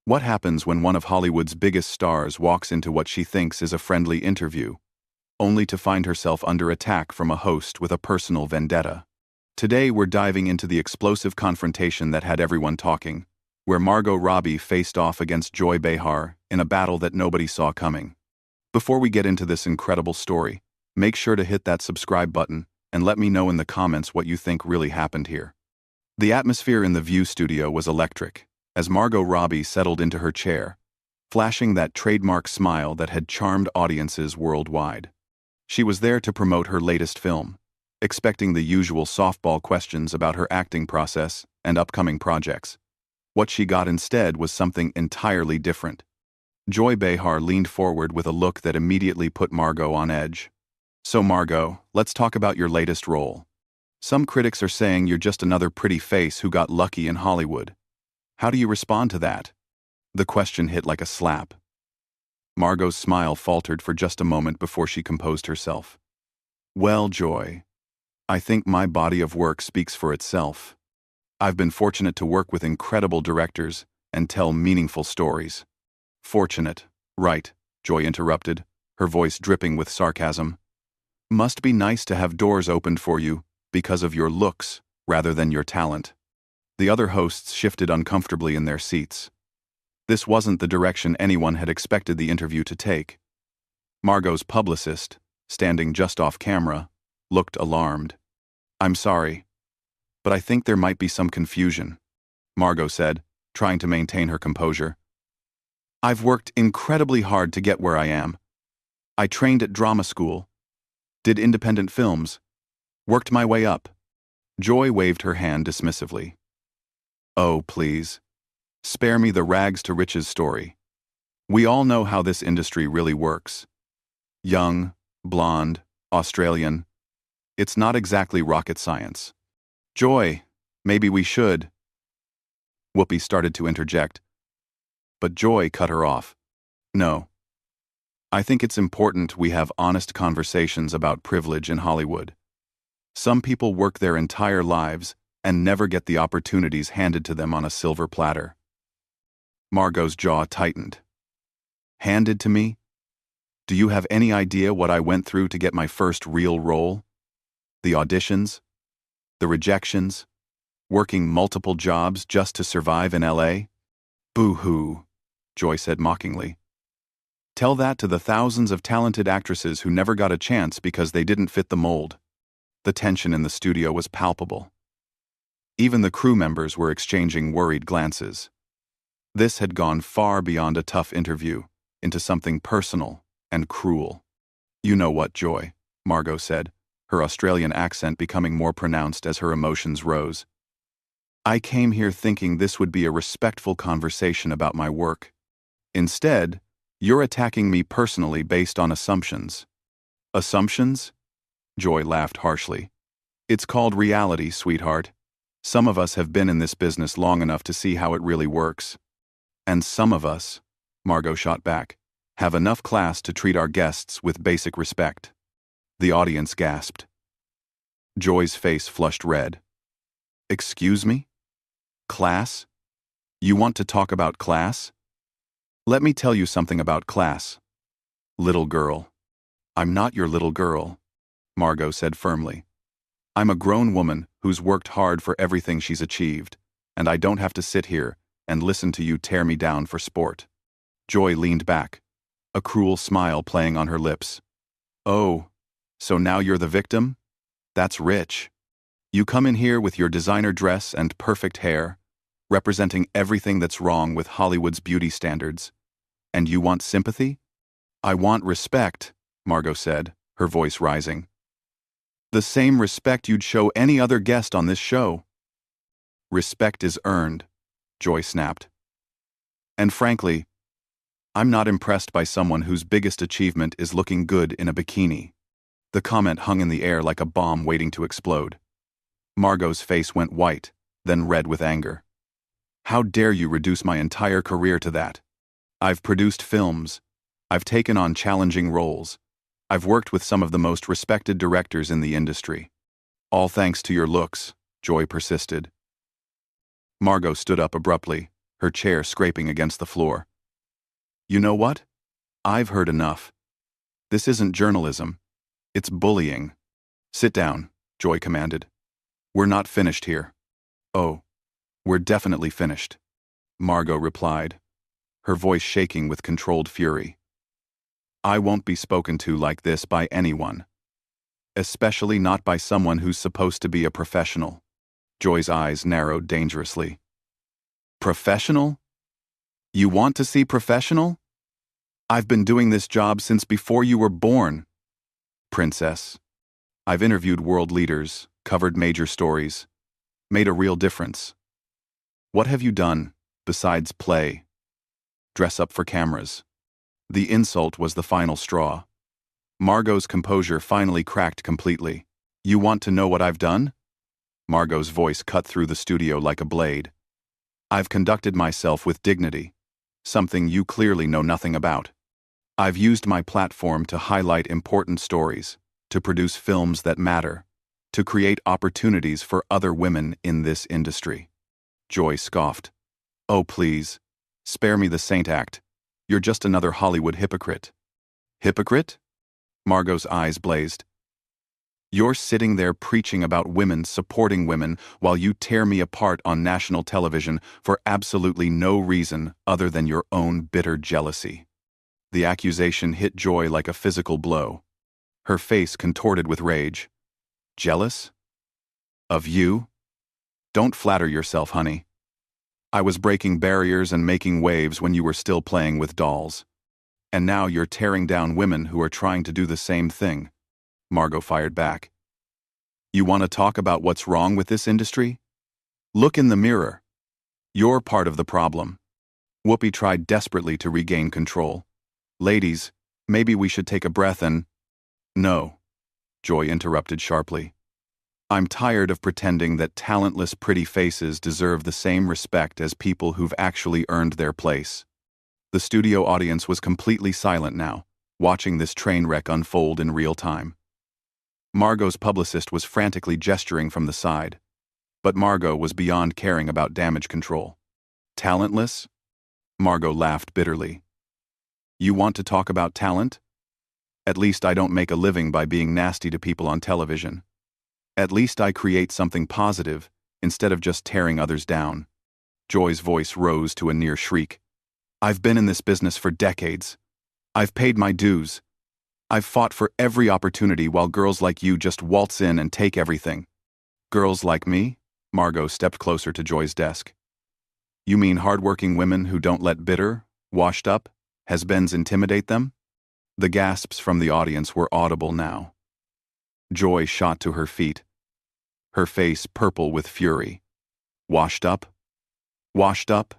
What happens when one of Hollywood's biggest stars walks into what she thinks is a friendly interview, only to find herself under attack from a host with a personal vendetta? Today we're diving into the explosive confrontation that had everyone talking, where Margot Robbie faced off against Joy Behar in a battle that nobody saw coming. Before we get into this incredible story, make sure to hit that subscribe button and let me know in the comments what you think really happened here. The atmosphere in the View studio was electric, as Margot Robbie settled into her chair, flashing that trademark smile that had charmed audiences worldwide. She was there to promote her latest film, expecting the usual softball questions about her acting process and upcoming projects. What she got instead was something entirely different. Joy Behar leaned forward with a look that immediately put Margot on edge. "So Margot, let's talk about your latest role. Some critics are saying you're just another pretty face who got lucky in Hollywood. How do you respond to that?" The question hit like a slap. Margot's smile faltered for just a moment before she composed herself. "Well, Joy, I think my body of work speaks for itself. I've been fortunate to work with incredible directors and tell meaningful stories." "Fortunate, right," Joy interrupted, her voice dripping with sarcasm. "Must be nice to have doors opened for you because of your looks rather than your talent." The other hosts shifted uncomfortably in their seats. This wasn't the direction anyone had expected the interview to take. Margot's publicist, standing just off camera, looked alarmed. "I'm sorry, but I think there might be some confusion," Margot said, trying to maintain her composure. "I've worked incredibly hard to get where I am. I trained at drama school, did independent films, worked my way up." Joy waved her hand dismissively. "Oh, please. Spare me the rags to riches story. We all know how this industry really works. Young, blonde, Australian. It's not exactly rocket science." "Joy, maybe we should." Whoopi started to interject, but Joy cut her off. "No. I think it's important we have honest conversations about privilege in Hollywood. Some people work their entire lives and never get the opportunities handed to them on a silver platter." Margot's jaw tightened. "Handed to me? Do you have any idea what I went through to get my first real role? The auditions? The rejections? Working multiple jobs just to survive in LA? Boo-hoo," Joy said mockingly. "Tell that to the thousands of talented actresses who never got a chance because they didn't fit the mold." The tension in the studio was palpable. Even the crew members were exchanging worried glances. This had gone far beyond a tough interview, into something personal and cruel. "You know what, Joy," Margot said, her Australian accent becoming more pronounced as her emotions rose. "I came here thinking this would be a respectful conversation about my work. Instead, you're attacking me personally based on assumptions." "Assumptions?" Joy laughed harshly. "It's called reality, sweetheart. Some of us have been in this business long enough to see how it really works. And some of us," Margot shot back, "have enough class to treat our guests with basic respect." The audience gasped. Joy's face flushed red. "Excuse me? Class? You want to talk about class? Let me tell you something about class. Little girl." "I'm not your little girl," Margot said firmly. "I'm a grown woman who's worked hard for everything she's achieved, and I don't have to sit here and listen to you tear me down for sport." Joy leaned back, a cruel smile playing on her lips. "Oh, so now you're the victim? That's rich. You come in here with your designer dress and perfect hair, representing everything that's wrong with Hollywood's beauty standards. And you want sympathy?" "I want respect," Margot said, her voice rising. "The same respect you'd show any other guest on this show." "Respect is earned," Joy snapped. "And frankly, I'm not impressed by someone whose biggest achievement is looking good in a bikini." The comment hung in the air like a bomb waiting to explode. Margot's face went white, then red with anger. "How dare you reduce my entire career to that? I've produced films. I've taken on challenging roles. I've worked with some of the most respected directors in the industry. All thanks to your looks," Joy persisted. Margot stood up abruptly, her chair scraping against the floor. You know what? I've heard enough. This isn't journalism. It's bullying. Sit down, Joy commanded. We're not finished here. Oh, we're definitely finished, Margot replied, her voice shaking with controlled fury. I won't be spoken to like this by anyone. Especially not by someone who's supposed to be a professional. Joy's eyes narrowed dangerously. Professional? You want to see professional? I've been doing this job since before you were born. Princess, I've interviewed world leaders, covered major stories, made a real difference. What have you done, besides play? Dress up for cameras. The insult was the final straw. Margot's composure finally cracked completely. You want to know what I've done? Margot's voice cut through the studio like a blade. I've conducted myself with dignity, something you clearly know nothing about. I've used my platform to highlight important stories, to produce films that matter, to create opportunities for other women in this industry. Joy scoffed. Oh, please, spare me the saint act. You're just another Hollywood hypocrite. Hypocrite? Margot's eyes blazed. You're sitting there preaching about women supporting women while you tear me apart on national television for absolutely no reason other than your own bitter jealousy. The accusation hit Joy like a physical blow. Her face contorted with rage. Jealous? Of you? Don't flatter yourself, honey. I was breaking barriers and making waves when you were still playing with dolls. And now you're tearing down women who are trying to do the same thing. Margot fired back. You want to talk about what's wrong with this industry? Look in the mirror. You're part of the problem. Whoopi tried desperately to regain control. Ladies, maybe we should take a breath and... No, Joy interrupted sharply. I'm tired of pretending that talentless pretty faces deserve the same respect as people who've actually earned their place. The studio audience was completely silent now, watching this train wreck unfold in real time. Margot's publicist was frantically gesturing from the side, but Margot was beyond caring about damage control. Talentless? Margot laughed bitterly. You want to talk about talent? At least I don't make a living by being nasty to people on television. At least I create something positive, instead of just tearing others down. Joy's voice rose to a near shriek. I've been in this business for decades. I've paid my dues. I've fought for every opportunity while girls like you just waltz in and take everything. Girls like me? Margot stepped closer to Joy's desk. You mean hardworking women who don't let bitter, washed up, has-beens intimidate them? The gasps from the audience were audible now. Joy shot to her feet, her face purple with fury. Washed up? Washed up?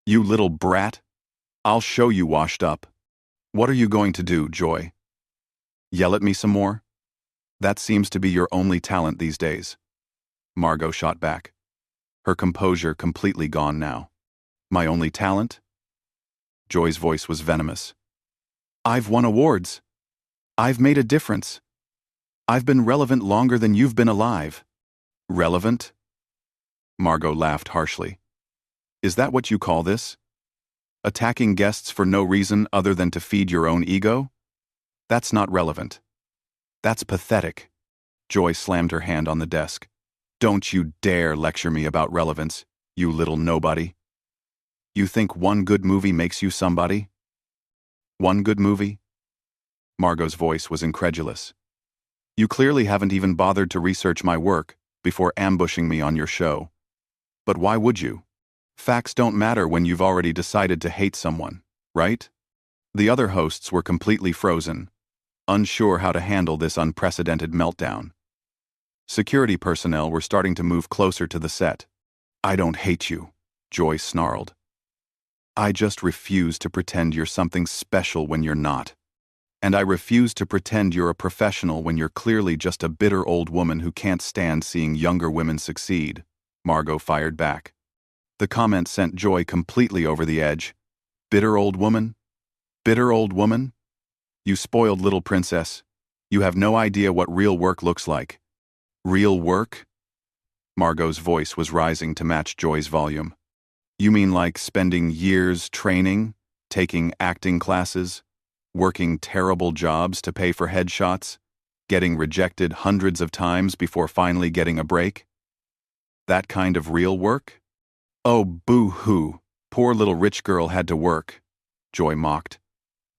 You little brat? I'll show you washed up. What are you going to do, Joy? Yell at me some more? That seems to be your only talent these days. Margot shot back, her composure completely gone now. My only talent? Joy's voice was venomous. I've won awards. I've made a difference. I've been relevant longer than you've been alive. Relevant? Margot laughed harshly. Is that what you call this? Attacking guests for no reason other than to feed your own ego? That's not relevant. That's pathetic. Joy slammed her hand on the desk. Don't you dare lecture me about relevance, you little nobody. You think one good movie makes you somebody? One good movie? Margot's voice was incredulous. You clearly haven't even bothered to research my work before ambushing me on your show. But why would you? Facts don't matter when you've already decided to hate someone, right? The other hosts were completely frozen, unsure how to handle this unprecedented meltdown. Security personnel were starting to move closer to the set. I don't hate you, Joy snarled. I just refuse to pretend you're something special when you're not. And I refuse to pretend you're a professional when you're clearly just a bitter old woman who can't stand seeing younger women succeed, Margot fired back. The comment sent Joy completely over the edge. Bitter old woman? Bitter old woman? You spoiled little princess. You have no idea what real work looks like. Real work? Margot's voice was rising to match Joy's volume. You mean like spending years training, taking acting classes, working terrible jobs to pay for headshots, getting rejected hundreds of times before finally getting a break? That kind of real work? Oh, boo-hoo, poor little rich girl had to work, Joy mocked.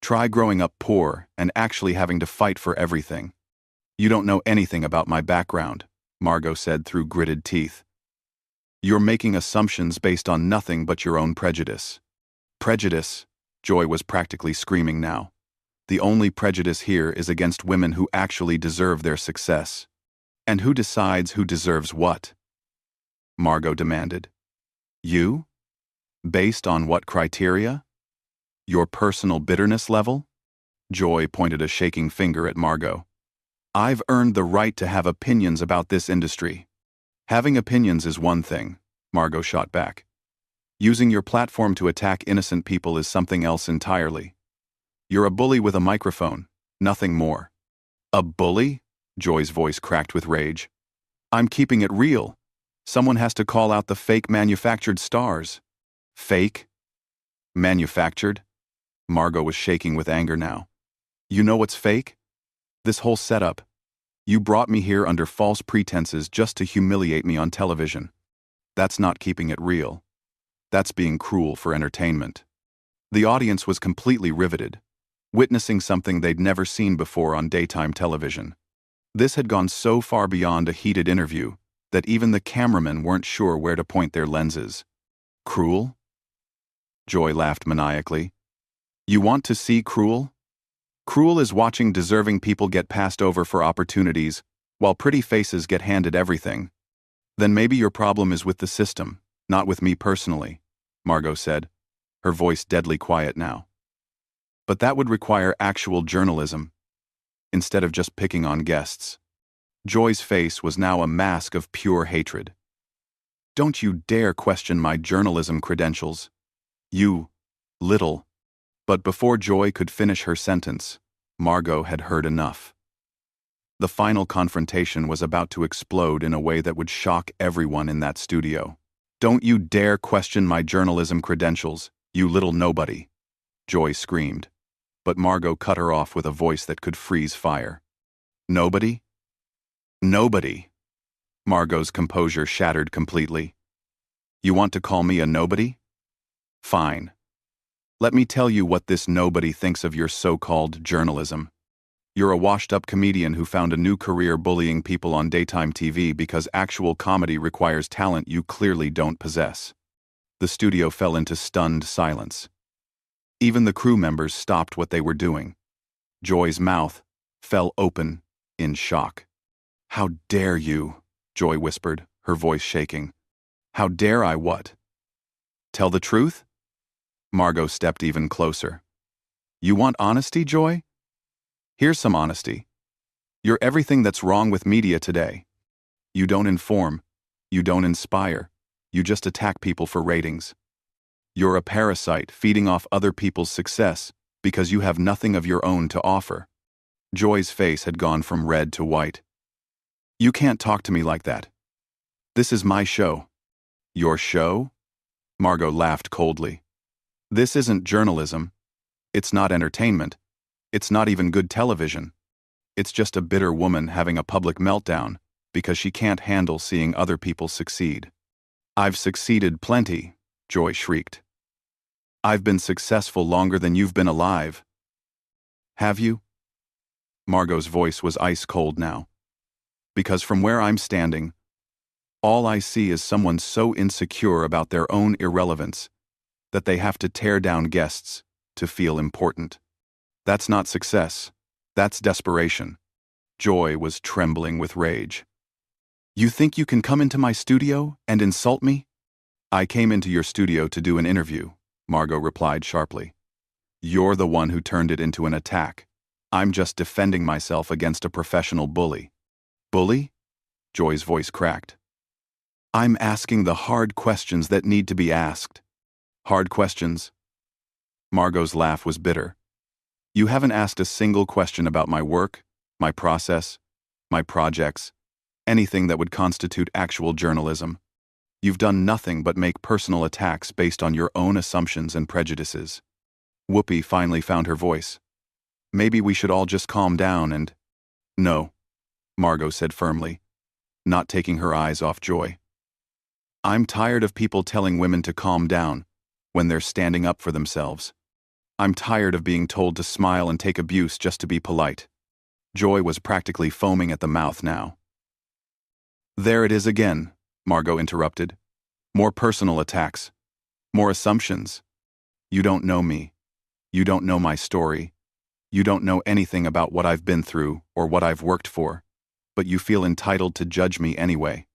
Try growing up poor and actually having to fight for everything. You don't know anything about my background, Margot said through gritted teeth. You're making assumptions based on nothing but your own prejudice. Prejudice? Joy was practically screaming now. The only prejudice here is against women who actually deserve their success. And who decides who deserves what? Margot demanded. You? Based on what criteria? Your personal bitterness level? Joy pointed a shaking finger at Margot. I've earned the right to have opinions about this industry. Having opinions is one thing, Margot shot back. Using your platform to attack innocent people is something else entirely. You're a bully with a microphone, nothing more. A bully? Joy's voice cracked with rage. I'm keeping it real. Someone has to call out the fake manufactured stars. Fake? Manufactured? Margot was shaking with anger now. You know what's fake? This whole setup. You brought me here under false pretenses just to humiliate me on television. That's not keeping it real. That's being cruel for entertainment. The audience was completely riveted, witnessing something they'd never seen before on daytime television. This had gone so far beyond a heated interview that even the cameramen weren't sure where to point their lenses. Cruel? Joy laughed maniacally. You want to see cruel? Cruel is watching deserving people get passed over for opportunities, while pretty faces get handed everything. Then maybe your problem is with the system, not with me personally, Margot said, her voice deadly quiet now. But that would require actual journalism, instead of just picking on guests. Joy's face was now a mask of pure hatred. Don't you dare question my journalism credentials. You, little. But before Joy could finish her sentence, Margot had heard enough. The final confrontation was about to explode in a way that would shock everyone in that studio. Don't you dare question my journalism credentials, you little nobody, Joy screamed. But Margot cut her off with a voice that could freeze fire. Nobody? Nobody. Margot's composure shattered completely. You want to call me a nobody? Fine. Let me tell you what this nobody thinks of your so-called journalism. You're a washed-up comedian who found a new career bullying people on daytime TV because actual comedy requires talent you clearly don't possess. The studio fell into stunned silence. Even the crew members stopped what they were doing. Joy's mouth fell open in shock. How dare you, Joy whispered, her voice shaking. How dare I what? Tell the truth? Margot stepped even closer. You want honesty, Joy? Here's some honesty. You're everything that's wrong with media today. You don't inform. You don't inspire. You just attack people for ratings. You're a parasite feeding off other people's success because you have nothing of your own to offer. Joy's face had gone from red to white. You can't talk to me like that. This is my show. Your show? Margot laughed coldly. This isn't journalism. It's not entertainment. It's not even good television. It's just a bitter woman having a public meltdown because she can't handle seeing other people succeed. I've succeeded plenty, Joy shrieked. I've been successful longer than you've been alive. Have you? Margot's voice was ice cold now. Because from where I'm standing, all I see is someone so insecure about their own irrelevance that they have to tear down guests to feel important. That's not success. That's desperation. Joy was trembling with rage. You think you can come into my studio and insult me? I came into your studio to do an interview, Margot replied sharply. You're the one who turned it into an attack. I'm just defending myself against a professional bully. Bully? Joy's voice cracked. I'm asking the hard questions that need to be asked. Hard questions? Margot's laugh was bitter. You haven't asked a single question about my work, my process, my projects, anything that would constitute actual journalism. You've done nothing but make personal attacks based on your own assumptions and prejudices. Whoopi finally found her voice. Maybe we should all just calm down and... No, Margot said firmly, not taking her eyes off Joy. I'm tired of people telling women to calm down when they're standing up for themselves. I'm tired of being told to smile and take abuse just to be polite. Joy was practically foaming at the mouth now. There it is again, Margot interrupted. More personal attacks. More assumptions. You don't know me. You don't know my story. You don't know anything about what I've been through or what I've worked for, but you feel entitled to judge me anyway.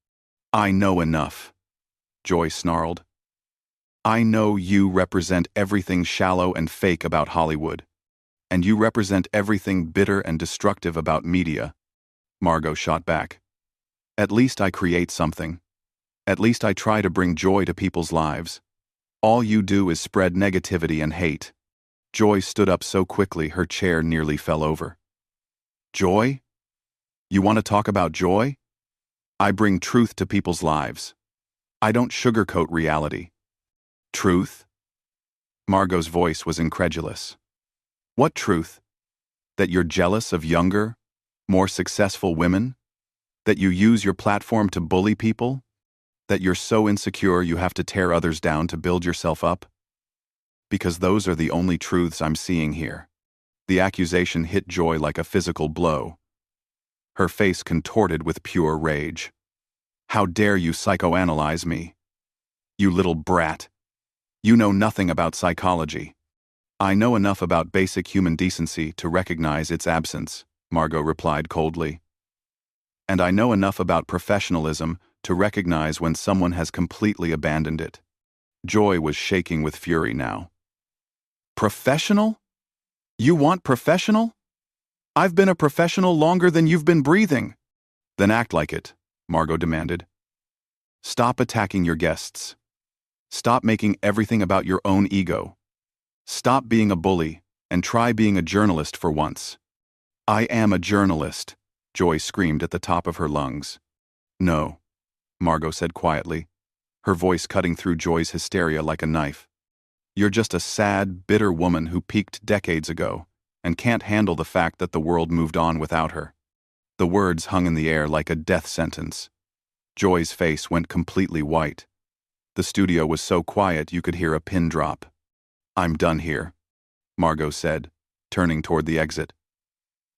I know enough, Joy snarled. I know you represent everything shallow and fake about Hollywood, and you represent everything bitter and destructive about media, Margot shot back. At least I create something. At least I try to bring joy to people's lives. All you do is spread negativity and hate. Joy stood up so quickly her chair nearly fell over. Joy? You want to talk about joy? I bring truth to people's lives. I don't sugarcoat reality. Truth? Margot's voice was incredulous. What truth? That you're jealous of younger, more successful women? That you use your platform to bully people? That you're so insecure you have to tear others down to build yourself up? Because those are the only truths I'm seeing here. The accusation hit Joy like a physical blow. Her face contorted with pure rage. How dare you psychoanalyze me? You little brat. You know nothing about psychology. I know enough about basic human decency to recognize its absence, Margot replied coldly. And I know enough about professionalism to recognize when someone has completely abandoned it. Joy was shaking with fury now. Professional? You want professional? I've been a professional longer than you've been breathing. Then act like it, Margot demanded. Stop attacking your guests. Stop making everything about your own ego. Stop being a bully and try being a journalist for once. I am a journalist, Joy screamed at the top of her lungs. No, Margot said quietly, her voice cutting through Joy's hysteria like a knife. You're just a sad, bitter woman who peaked decades ago and can't handle the fact that the world moved on without her. The words hung in the air like a death sentence. Joy's face went completely white. The studio was so quiet you could hear a pin drop. I'm done here, Margot said, turning toward the exit.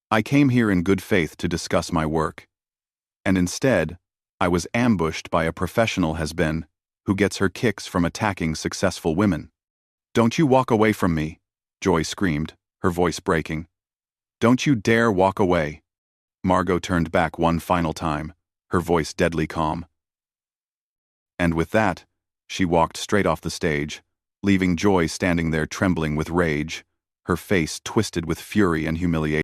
I came here in good faith to discuss my work. And instead, I was ambushed by a professional has-been who gets her kicks from attacking successful women. Don't you walk away from me, Joy screamed, her voice breaking. Don't you dare walk away. Margot turned back one final time, her voice deadly calm. And with that, she walked straight off the stage, leaving Joy standing there trembling with rage, her face twisted with fury and humiliation.